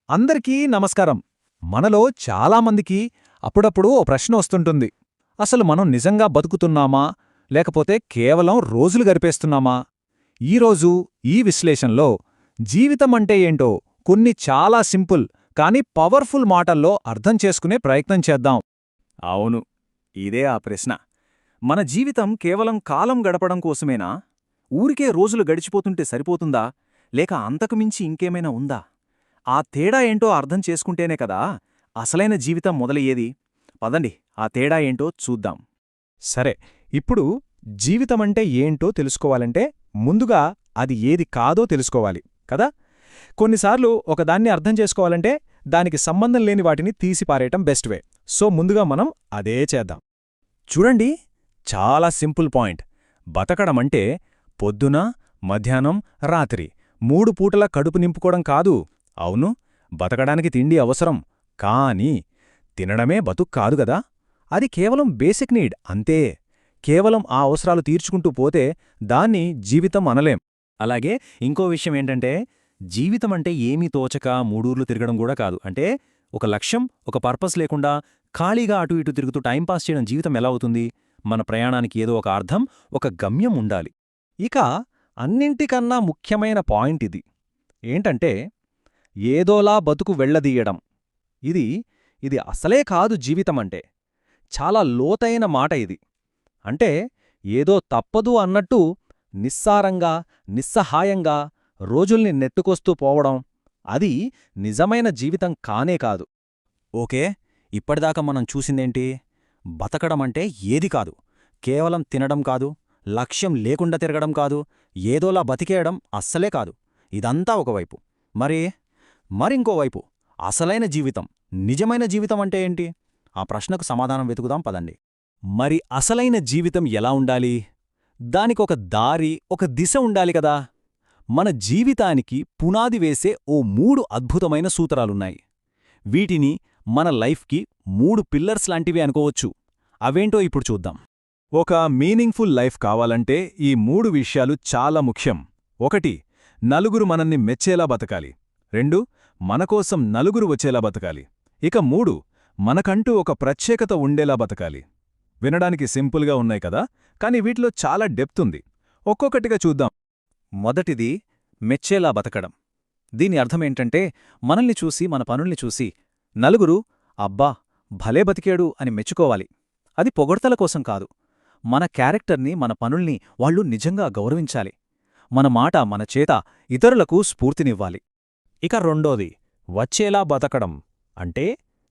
అందరికీ నమస్కారం. మనలో చాలామందికి అప్పుడప్పుడు ఓ ప్రశ్న వస్తుంటుంది. అసలు మనం నిజంగా బతుకుతున్నామా లేకపోతే కేవలం రోజులు గడిపేస్తున్నామా? ఈరోజు ఈ విశ్లేషణలో జీవితమంటే ఏంటో కొన్ని చాలా సింపుల్ కానీ పవర్ఫుల్ మాటల్లో అర్థం చేసుకునే ప్రయత్నం చేద్దాం. అవును, ఇదే ఆ ప్రశ్న. మన జీవితం కేవలం కాలం గడపడం కోసమేనా? ఊరికే రోజులు గడిచిపోతుంటే సరిపోతుందా, లేక అంతకుమించి ఇంకేమైనా ఉందా? ఆ తేడా ఏంటో అర్థం చేసుకుంటేనే కదా అసలైన జీవితం మొదలయ్యేది. పదండి, ఆ తేడా ఏంటో చూద్దాం. సరే, ఇప్పుడు జీవితమంటే ఏంటో తెలుసుకోవాలంటే ముందుగా అది ఏది కాదో తెలుసుకోవాలి కదా. కొన్నిసార్లు ఒకదాన్ని అర్థం చేసుకోవాలంటే దానికి సంబంధం లేని వాటిని తీసిపారేయటం బెస్ట్ వే. సో ముందుగా మనం అదే చేద్దాం. చూడండి, చాలా సింపుల్ పాయింట్. బతకడమంటే పొద్దున, మధ్యాహ్నం, రాత్రి 3 పూటల కడుపు నింపుకోవడం కాదు. అవును, బతకడానికి తిండి అవసరం, కానీ తినడమే బతుక్ కాదు గదా. అది కేవలం బేసిక్ నీడ్ అంతే. కేవలం ఆ అవసరాలు తీర్చుకుంటూ పోతే దాన్ని జీవితం అనలేం. అలాగే ఇంకో విషయం ఏంటంటే, జీవితమంటే ఏమీ తోచక మూడూర్లు తిరగడం కూడా కాదు. అంటే ఒక లక్ష్యం, ఒక పర్పస్ లేకుండా ఖాళీగా అటు ఇటు తిరుగుతూ టైంపాస్ చేయడం జీవితం ఎలా అవుతుంది? మన ప్రయాణానికి ఏదో ఒక అర్థం, ఒక గమ్యం ఉండాలి. ఇక అన్నింటికన్నా ముఖ్యమైన పాయింట్ ఇది ఏంటంటే, ఏదోలా బతుకు వెళ్లదీయడం. ఇది అసలే కాదు జీవితమంటే. చాలా లోతైన మాట ఇది. అంటే ఏదో తప్పదు అన్నట్టు నిస్సారంగా, నిస్సహాయంగా రోజుల్ని నెట్టుకొస్తూ పోవడం, అది నిజమైన జీవితం కానే కాదు. ఓకే, ఇప్పటిదాకా మనం చూసిందేంటి? బతకడమంటే ఏది కాదు, కేవలం తినడం కాదు, లక్ష్యం లేకుండా తిరగడం కాదు, ఏదోలా బతికేయడం అస్సలే కాదు. ఇదంతా ఒకవైపు. మరింకోవైపు అసలైన జీవితం, నిజమైన జీవితం అంటే ఏంటి? ఆ ప్రశ్నకు సమాధానం వెతుకుదాం పదండి. మరి అసలైన జీవితం ఎలా ఉండాలి? దానికొక దారి, ఒక దిశ ఉండాలి కదా. మన జీవితానికి పునాది వేసే ఓ 3 అద్భుతమైన సూత్రాలున్నాయి. వీటిని మన లైఫ్కి 3 పిల్లర్స్ లాంటివి అనుకోవచ్చు. అవేంటో ఇప్పుడు చూద్దాం. ఒక మీనింగ్ఫుల్ లైఫ్ కావాలంటే ఈ 3 విషయాలు చాలా ముఖ్యం. 1, నలుగురు మనల్ని మెచ్చేలా బతకాలి. 2, మనకోసం నలుగురు వచ్చేలా బతకాలి. ఇక 3, మనకంటూ ఒక ప్రత్యేకత ఉండేలా బతకాలి. వినడానికి సింపుల్గా ఉన్నాయి కదా, కానీ వీటిలో చాలా డెప్త్ ఉంది. ఒక్కొక్కటిగా చూద్దాం. మొదటిది, మెచ్చేలా బతకడం. దీని అర్థమేంటంటే, మనల్ని చూసి, మన పనుల్ని చూసి నలుగురు అబ్బా భలే బతికాడు అని మెచ్చుకోవాలి. అది పొగడ్తల కోసం కాదు. మన క్యారెక్టర్ని, మన పనుల్ని వాళ్ళు నిజంగా గౌరవించాలి. మన మాట, మన చేత ఇతరులకు స్ఫూర్తినివ్వాలి. ఇక రెండోది, వచ్చేలా బతకడం. అంటే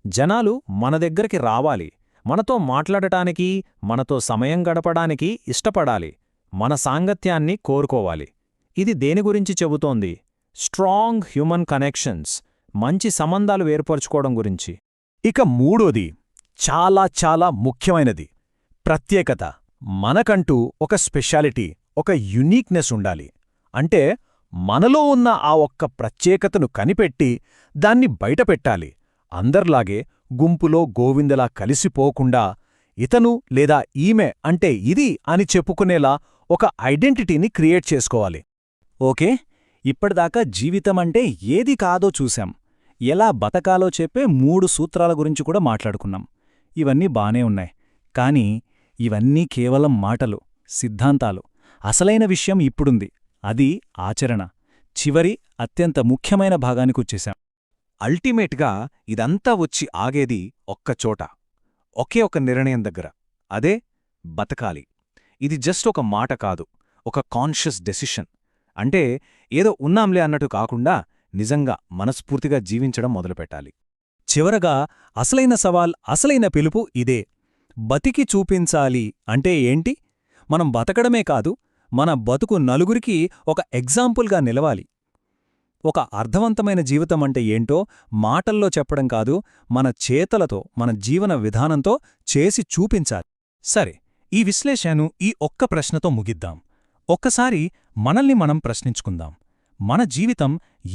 జనాలు మన దగ్గరికి రావాలి, మనతో మాట్లాడటానికి, మనతో సమయం గడపడానికి ఇష్టపడాలి, మన సాంగత్యాన్ని కోరుకోవాలి. ఇది దేని గురించి చెబుతోంది? స్ట్రాంగ్ హ్యూమన్ కనెక్షన్స్, మంచి సంబంధాలు ఏర్పరచుకోవడం గురించి. ఇక మూడోది, చాలా చాలా ముఖ్యమైనది, ప్రత్యేకత. మనకంటూ ఒక స్పెషాలిటీ, ఒక యునీక్నెస్ ఉండాలి. అంటే మనలో ఉన్న ఆ ఒక్క ప్రత్యేకతను కనిపెట్టి దాన్ని బయటపెట్టాలి. అందర్లాగే గుంపులో గోవిందలా కలిసిపోకుండా ఇతను లేదా ఈమె అంటే ఇది అని చెప్పుకునేలా ఒక ఐడెంటిటీని క్రియేట్ చేసుకోవాలి. ఓకే, ఇప్పటిదాకా జీవితమంటే ఏది కాదో చూశాం. ఎలా బతకాలో చెప్పే 3 సూత్రాల గురించి కూడా మాట్లాడుకున్నాం. ఇవన్నీ బానే ఉన్నాయి, కానీ ఇవన్నీ కేవలం మాటలు, సిద్ధాంతాలు. అసలైన విషయం ఇప్పుడుంది, అది ఆచరణ. చివరి, అత్యంత ముఖ్యమైన భాగానికొచ్చేశాం. అల్టిమేట్గా ఇదంతా వచ్చి ఆగేది ఒక్కచోట, ఒకే ఒక నిర్ణయం దగ్గర. అదే బతకాలి. ఇది జస్ట్ ఒక మాట కాదు, ఒక కాన్షియస్ డెసిషన్. అంటే ఏదో ఉన్నాంలే అన్నట్టు కాకుండా నిజంగా మనస్ఫూర్తిగా జీవించడం మొదలుపెట్టాలి. చివరగా అసలైన సవాల్, అసలైన పిలుపు ఇదే. బతికి చూపించాలి అంటే ఏంటి? మనం బతకడమే కాదు, మన బతుకు నలుగురికి ఒక ఎగ్జాంపుల్గా నిలవాలి. ఒక అర్థవంతమైన జీవితమంటే ఏంటో మాటల్లో చెప్పడం కాదు, మన చేతలతో, మన జీవన విధానంతో చేసి చూపించాలి. సరే, ఈ విశ్లేషణను ఈ ఒక్క ప్రశ్నతో ముగిద్దాం. ఒక్కసారి మనల్ని మనం ప్రశ్నించుకుందాం. మన జీవితం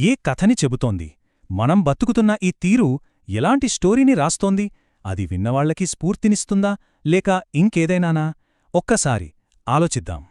ఏ కథని చెబుతోంది? మనం బతుకుతున్న ఈ తీరు ఎలాంటి స్టోరీని రాస్తోంది? అది విన్నవాళ్లకి స్ఫూర్తినిస్తుందా, లేక ఇంకేదైనానా? ఒక్కసారి ఆలోచిద్దాం.